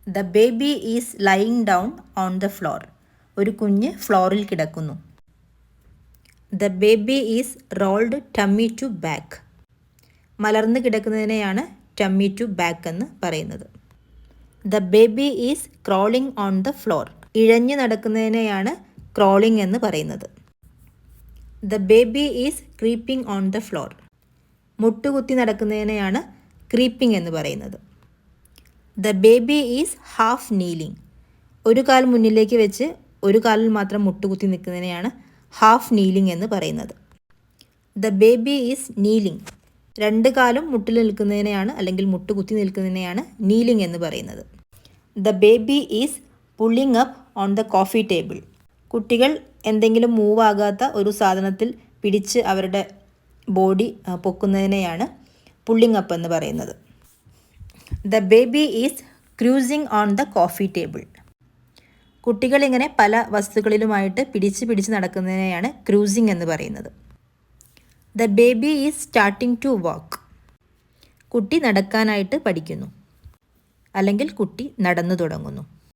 The baby is lying down on the floor. ഒരു കുഞ്ഞ് ഫ്ലോറിൽ കിടക്കുന്നു. The baby is rolled tummy to back. മലർന്ന് കിടക്കുന്നതിനെയാണ് ടമ്മി ടു ബാക്ക് എന്ന് പറയുന്നത്. The baby is crawling on the floor. ഇഴഞ്ഞു നടക്കുന്നതിനെയാണ് ക്രോളിംഗ് എന്ന് പറയുന്നത്. The baby is creeping on the floor. മുട്ടുകുത്തി നടക്കുന്നതിനെയാണ് ക്രീപ്പിംഗ് എന്ന് പറയുന്നത്. The baby is half kneeling. ഒരു കാൽ മുന്നിലേക്ക് വെച്ച് ഒരു കാലിൽ മാത്രം മുട്ടുകുത്തി നിൽക്കുന്നതിനെയാണ് ഹാഫ് നീലിംഗ് എന്ന് പറയുന്നത്. The baby is kneeling. രണ്ട് കാലും മുട്ടിൽ നിൽക്കുന്നതിനെയാണ് അല്ലെങ്കിൽ മുട്ടുകുത്തി നിൽക്കുന്നതിനെയാണ് നീലിംഗ് എന്ന് പറയുന്നത്. The baby is pulling up on the coffee table. കുട്ടികൾ എന്തെങ്കിലും മൂവ് ആകാത്ത ഒരു സാധനത്തിൽ പിടിച്ച് അവരുടെ ബോഡി പൊക്കുന്നതിനെയാണ് പുള്ളിങ് അപ്പ് എന്ന് പറയുന്നത്. The baby is cruising on the coffee table. കുട്ടികൾ ഇങ്ങനെ പല വസ്തുക്കളിലുമായിട്ട് പിടിച്ച് നടക്കുന്നതിനെയാണ് ക്രൂസിങ് എന്ന് പറയുന്നത്. The baby is starting to walk. കുട്ടി നടക്കാനായിട്ട് പഠിക്കുന്നു അല്ലെങ്കിൽ കുട്ടി നടന്നു തുടങ്ങുന്നു.